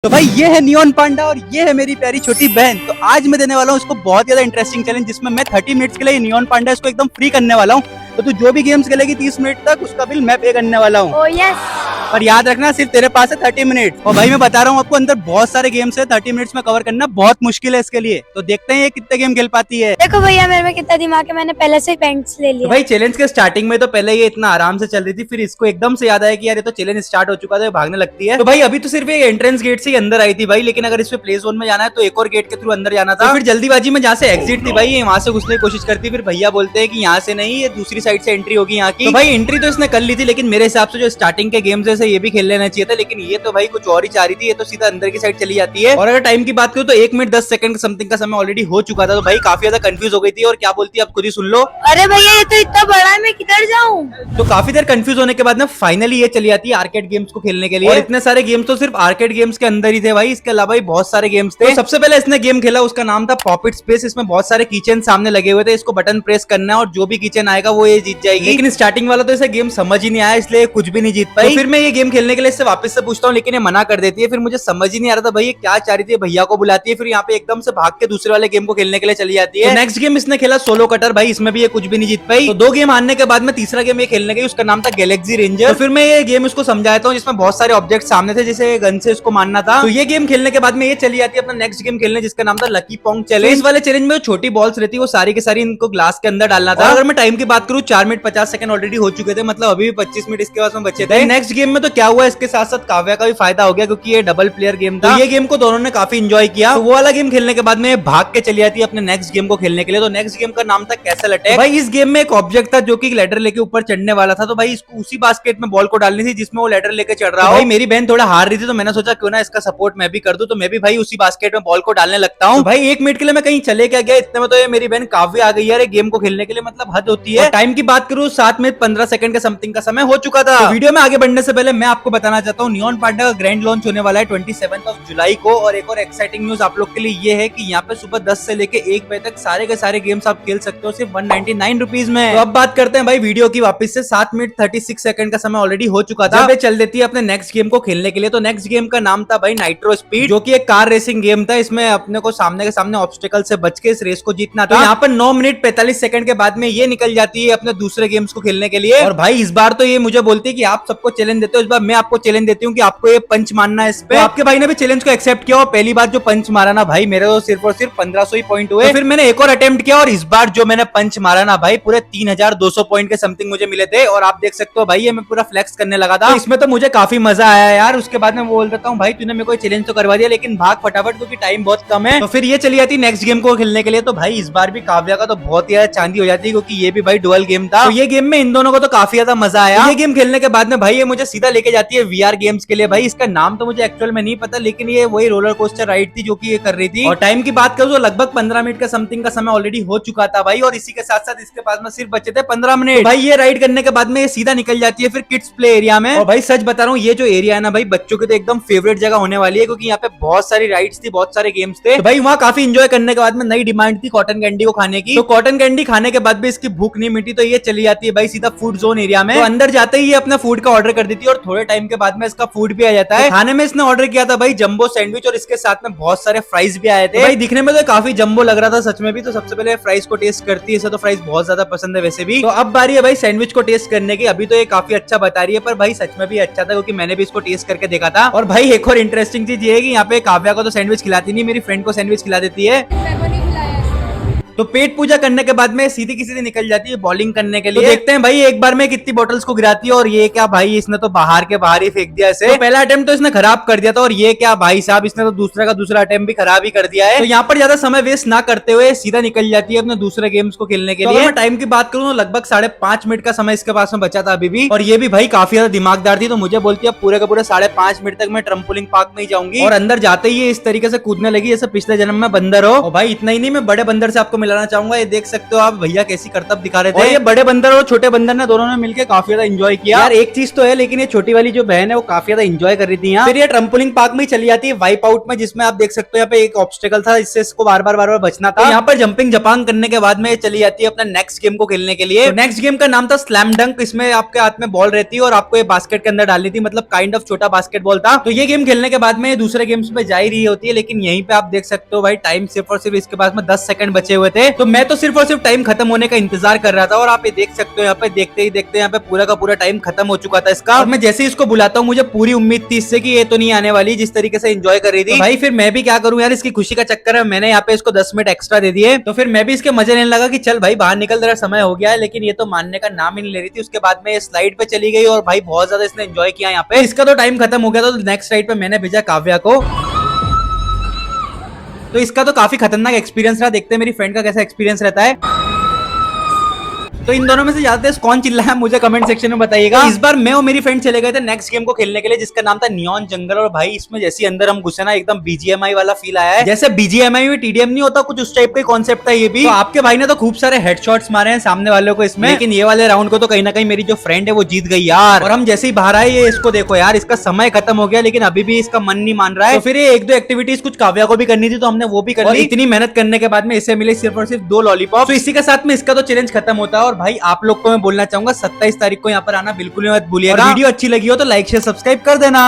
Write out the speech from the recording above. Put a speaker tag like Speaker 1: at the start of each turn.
Speaker 1: तो भाई ये है नियॉन पांडा और ये है मेरी प्यारी छोटी बहन। तो आज मैं देने वाला हूँ इसको बहुत ज्यादा इंटरेस्टिंग चैलेंज, जिसमें मैं 30 मिनट्स के लिए नियॉन पांडा इसको एकदम फ्री करने वाला हूँ। तो तू जो भी गेम्स खेलेगी 30 मिनट तक उसका बिल मैं पे करने वाला हूँ। पर याद रखना सिर्फ तेरे पास है 30 मिनट। और भाई मैं बता रहा हूँ आपको, अंदर बहुत सारे गेम्स है, 30 मिनट्स में कवर करना बहुत मुश्किल है इसके लिए। तो देखते हैं ये कितने गेम खेल पाती है।
Speaker 2: देखो भैया मेरे में कितना दिमाग है, मैंने पहले से ही बैंक्स ले लिया।
Speaker 1: तो भाई चैलेंज के स्टार्टिंग में तो पहले ये इतना आराम से चल रही थी, फिर इसको एकदम से याद आया कि यार ये तो चैलेंज स्टार्ट हो चुका था, भागने लगती है। तो भाई अभी तो सिर्फ एक एंट्रेंस गेट से ही अंदर आई थी भाई, लेकिन अगर इसमें प्ले जोन में जाना है तो एक और गेट के थ्रू अंदर जाना था। तो फिर जल्दीबाजी में जहाँ से एग्जिट थी भाई वहां से घुसने की कोशिश करती, फिर भैया बोलते हैं कि यहाँ से नहीं, ये दूसरी साइड से एंट्री होगी यहाँ की। तो भाई एंट्री तो इसने कर ली थी, लेकिन मेरे हिसाब से जो स्टार्टिंग के गेम्स है ये भी खेल लेना चाहिए था, लेकिन ये तो भाई कुछ और ही चाह रही थी। ये तो सीधा अंदर की साइड चली जाती है। और अगर टाइम की बात करूँ तो 1 मिनट 10 सेकंड समथिंग का समय ऑलरेडी हो चुका था। तो भाई काफी ज्यादा कंफ्यूज हो गई थी और क्या बोलती है आप खुद ही सुन लो।
Speaker 2: अरे भैया ये तो इतना बड़ा है, मैं किधर जाऊँ?
Speaker 1: तो काफी देर कंफ्यूज होने के बाद ना फाइनली ये चली जाती है आर्केड गेम्स को खेलने के लिए। और इतने सारे गेम्स तो सिर्फ आर्केड गेम्स के अंदर ही थे भाई, इसके अलावा भी बहुत सारे गेम्स थे। तो सबसे पहले इसने गेम खेला, उसका नाम था पॉपिट स्पेस। इसमें बहुत सारे किचन सामने लगे हुए थे, इसको बटन प्रेस करना है और जो भी किचन आएगा वो ये जीत जाएगी। लेकिन स्टार्टिंग वाला तो इसे गेम समझ ही नहीं आया, इसलिए कुछ भी नहीं जीत पाई। तो फिर मैं ये गेम खेलने के लिए इससे वापस से पूछता हूँ, लेकिन ये मना कर देती है। फिर मुझे समझ ही नहीं आ रहा था भाई ये क्या चाह रही थी। भैया को बुलाती है, फिर यहाँ पे एकदम से भाग के दूसरे वाले गेम को खेलने के लिए चली जाती है। नेक्स्ट गेम इसने खेला सोलो कटर भाई, इसमें भी ये कुछ भी नहीं जीत पाई। तो 2 गेम हारने के बाद में तीसरा गेम ये खेलने गई, उसका नाम था गैलेक्सी रेंजर। तो फिर मैं ये गेम उसको समझाता हूँ, जिसमें बहुत सारे ऑब्जेक्ट सामने थे, जैसे गन से उसको मारना था। तो ये गेम खेलने के बाद में ये चली जाती है अपना नेक्स्ट गेम खेलने, जिसका नाम था लकी पॉन्ग चैलेंज। इस वाले चैलेंज में जो छोटी बॉल्स रहती है वो सारी की सारी इनको ग्लास के अंदर डालना था। अगर मैं टाइम की बात करूँ 4 मिनट 50 सेकंड ऑलरेडी हो चुके थे, मतलब अभी भी 25 मिनट इसके पास में बचे थे। नेक्स्ट गेम में तो क्या हुआ, इसके साथ साथ काव्या का भी फायदा हो गया, क्योंकि ये डबल प्लेयर गेम था। ये गेम को दोनों ने काफी इंजॉय किया। तो वो वाला गेम खेलने के बाद में भाग के चली जाती है अपने नेक्स्ट गेम को खेलने के लिए। तो नेक्स्ट गेम का नाम था कैसल अटैक। भाई इस गेम में एक ऑब्जेक्ट था जो कि लैडर लेके ऊपर चढ़ने वाला था। तो भाई इसको उसी बास्केट में बॉल को डालनी थी जिसमें वो लैडर लेके चढ़ रहा हो। भाई मेरी बहन थोड़ा हार रही थी, तो मैंने सोचा क्यों ना इसका सपोर्ट मैं भी कर दूं। तो मैं भी भाई उसी बास्केट में बॉल को डालने लगता हूँ। भाई 1 मिनट के लिए मैं कहीं चले क्या गया, इतने में तो ये मेरी बहन काफी आ गई यार गेम को खेलने के लिए, मतलब हद होती है। टाइम की बात करूँ 7 मिनट 15 सेकंड के समथिंग का समय हो चुका था। तो वीडियो में आगे बढ़ने से पहले मैं आपको बताना चाहता हूँ नियॉन पांडा का ग्रैंड लॉन्च होने वाला है 27 जुलाई को। और एक और एक्साइटिंग न्यूज आप लोग के लिए ये है कि यहाँ पे सुबह 10 से लेके 1 बजे तक सारे के सारे गेम्स आप खेल सकते हो सिर्फ 199 रुपीज में। तो अब बात करते हैं भाई वीडियो की वापस से। 7 मिनट 36 सेकंड का समय ऑलरेडी हो चुका था। अब चल देती है अपने नेक्स्ट गेम को खेलने के लिए। तो नेक्स्ट गेम का नाम था भाई नाइट्रो स्पीड, जो कि एक कार रेसिंग गेम था। इसमें अपने को सामने के सामने ऑब्स्टिकल से बच के इस रेस को जीतना था। यहाँ पर 9 मिनट 45 सेकंड के बाद में ये निकल जाती है अपने दूसरे गेम्स को खेलने के लिए। और भाई इस बार तो ये मुझे बोलती है कि आप सबको चैलेंज देते हो, इस बार मैं आपको चैलेंज देती हूँ कि आपको ये पंच मारना है इस पे। आपके भाई ने भी चैलेंज को एक्सेप्ट किया और पहली बार जो पंच मारा ना भाई, मेरे तो सिर्फ और सिर्फ 1500 ही पॉइंट हुए। तो फिर मैंने एक और अटेम्प्ट किया और इस बार जो मैंने पंच मारा ना भाई, पूरे 3200 पॉइंट के समथिंग मुझे मिले थे। और आप देख सकते हो भाई ये मैं पूरा फ्लेक्स करने लगा था। तो इसमें तो मुझे काफी मजा आया यार। उसके बाद मैं बोल देता हूँ भाई तूने मेरे को चैलेंज तो करवा दिया, लेकिन भाग फटाफट क्योंकि टाइम बहुत कम है। तो फिर ये चली जाती नेक्स्ट गेम को खेलने के लिए। तो भाई इस बार भी काव्या का तो बहुत ही ज्यादा चांदी हो जाती है, क्योंकि ये भी भाई डुअल गेम था। तो ये गेम में इन दोनों को तो काफी ज्यादा मजा आया। ये गेम खेलने के बाद में भाई ये मुझे सीधा लेके जाती है वीआर गेम्स के लिए। भाई इसका नाम तो मुझे एक्चुअल में नहीं पता, लेकिन ये वही रोलर कोस्टर राइड थी जो कि ये कर रही थी। और टाइम की बात करूँ तो लगभग 15 मिनट का समथिंग का समय ऑलरेडी हो चुका था भाई। और इसी के साथ साथ इसके पास में सिर्फ बचे थे 15 मिनट। तो भाई ये राइड करने के बाद में ये सीधा निकल जाती है फिर किड्स प्ले एरिया में। और भाई सच बता रहा हूँ ये जो एरिया है ना भाई, बच्चों की तो एकदम फेवरेट जगह होने वाली है, क्योंकि यहाँ पे बहुत सारी राइड्स थी, बहुत सारे गेम्स थे। तो भाई वहाँ काफी इंजॉय करने के बाद में नई डिमांड थी कॉटन कैंडी को खाने की। तो कॉटन कैंडी खाने के बाद भी इसकी भूख नहीं मिटी, तो ये चली जाती है भाई सीधा फूड जोन एरिया में। तो अंदर जाते ही ये अपना फूड का ऑर्डर कर देती है और थोड़े टाइम के बाद में इसका फूड भी आ जाता है। खाने में इसने ऑर्डर किया था भाई जंबो सैंडविच और इसके साथ में बहुत सारे फ्राइज भी आए थे। भाई दिखने में तो काफी जंबो लग रहा था सच में भी। तो सबसे पहले फ्राइज को टेस्ट करती है, इसे तो फ्राइज बहुत ज्यादा पसंद है वैसे भी। तो अब बारी है भाई सैंडविच को टेस्ट करने की। अभी तो ये काफी अच्छा बता रही है, पर भाई सच में भी अच्छा था, क्योंकि मैंने भी इसको टेस्ट करके देखा था। और भाई एक और इंटरेस्टिंग चीज ये है कि यहाँ पे काव्या को तो सैंडविच खिलाती नहीं, मेरी फ्रेंड को सैंडविच खिला देती है। तो पेट पूजा करने के बाद में सीधी की सीधी निकल जाती है बॉलिंग करने के लिए। तो देखते हैं भाई एक बार में कितनी बॉटल्स को गिराती है। और ये क्या भाई, इसने तो बाहर के बाहर ही फेंक दिया इसे। तो पहला अटेम्प्ट तो इसने खराब कर दिया था, और ये क्या भाई साहब, इसने तो दूसरा का दूसरा अटेम्प्ट भी खराब ही कर दिया है। तो यहाँ पर ज्यादा समय वेस्ट ना करते हुए सीधा निकल जाती है अपने दूसरे गेम्स को खेलने के लिए। टाइम की बात करूँ तो लगभग 5.5 मिनट का समय इसके पास में बचा था अभी भी। और ये भी भाई काफी ज्यादा दिमागदार थी, तो मुझे बोलती है पूरे का पूरे 5.5 मिनट तक मैं ट्रम्पोलिन पार्क में ही जाऊंगी। और अंदर जाते ही इस तरीके से कूदने लगी जैसे पिछले जन्म में बंदर हो। और भाई इतना ही नहीं, मैं बड़े बंदर से आपको मिलाना चाहूंगा। ये देख सकते हो आप, भैया कैसी करतब दिखा रहे थे। और ये बड़े बंदर और छोटे बंदर ने दोनों ने मिलकर काफी ज्यादा एंजॉय किया। यार एक चीज तो है, लेकिन ये छोटी वाली जो बहन है वो काफी ज्यादा एंजॉय कर रही थी यहाँ। फिर ये ट्रम्पोलिंग पार्क में चली जाती है वाइप आउट में, जिसमें आप देख सकते हो यहाँ पे एक ऑब्स्टेकल था, इससे इसको बार बार बचना था। यहाँ पर जंपिंग जपांग करने के बाद में ये चली जाती है अपना नेक्स्ट गेम को खेलने के लिए। नेक्स्ट गेम का नाम था स्लैम डंक। इसमें आपके हाथ में बॉल रहती है और आपको ये बास्केट के अंदर डालनी थी, मतलब काइंड ऑफ छोटा बास्केटबॉल था। तो ये गेम खेलने के बाद में दूसरे गेम्स पे जा ही रही होती है, लेकिन यहीं पे आप देख सकते हो भाई टाइम सिर्फ और सिर्फ इसके पास में 10 सेकंड बचे हुए थे। तो मैं तो सिर्फ और सिर्फ टाइम खत्म होने का इंतजार कर रहा था, और आप ये देख सकते हो यहाँ पे देखते ही देखते यहाँ पे पूरा का पूरा टाइम खत्म हो चुका था इसका। और मैं जैसे ही इसको बुलाता हूँ, मुझे पूरी उम्मीद थी इससे कि ये तो नहीं आने वाली, जिस तरीके से एंजॉय कर रही थी। तो भाई फिर मैं भी क्या करूं यार, इसकी खुशी का चक्कर है, मैंने यहाँ पे इसको 10 मिनट एक्स्ट्रा दे दिए। तो फिर मैं भी इसके मजे लेने लगा कि चल भाई बाहर निकल, तेरा समय हो गया है। लेकिन ये तो मानने का नाम ही नहीं ले रही थी। उसके बाद में ये स्लाइड पे चली गई और भाई बहुत ज्यादा इसने एंजॉय किया यहाँ पे। इसका तो टाइम खत्म हो गया था, तो नेक्स्ट राइड पे मैंने भेजा काव्या को। तो इसका तो काफी खतरनाक एक्सपीरियंस रहा, देखते हैं मेरी फ्रेंड का कैसा एक्सपीरियंस रहता है। तो इन दोनों में से ज्यादा कौन चिल्लाया मुझे कमेंट सेक्शन में बताइएगा। इस बार मैं और मेरी फ्रेंड चले गए थे नेक्स्ट गेम को खेलने के लिए, जिसका नाम था नियॉन जंगल। और भाई इसमें जैसे अंदर हम घुसे ना, एकदम बीजीएमआई वाला फील आया है। जैसे बीजीएमआई में टीडीएम नहीं होता, कुछ उस टाइप का कॉन्सेप्ट था ये भी। तो आपके भाई ने तो खूब सारे हेडशॉट्स मारे हैं सामने वालों को इसमें, लेकिन ये वाले राउंड को तो कहीं ना कहीं मेरी जो फ्रेंड है वो जीत गई यार। और हम जैसे ही बाहर आए, ये इसको देखो यार, इसका समय खत्म हो गया, लेकिन अभी भी इसका मन नहीं मान रहा है। तो फिर ये एक दो एक्टिविटीज कुछ काव्या को भी करनी थी, तो हमने वो भी कर ली। इतनी मेहनत करने के बाद में इसे मिले सिर्फ और सिर्फ 2 लॉलीपॉप। तो इसी के साथ में इसका तो चैलेंज खत्म होता है। और भाई आप लोग को मैं बोलना चाहूंगा 27 तारीख को यहाँ पर आना बिल्कुल मत भूलिएगा। वीडियो अच्छी लगी हो तो लाइक शेयर सब्सक्राइब कर देना।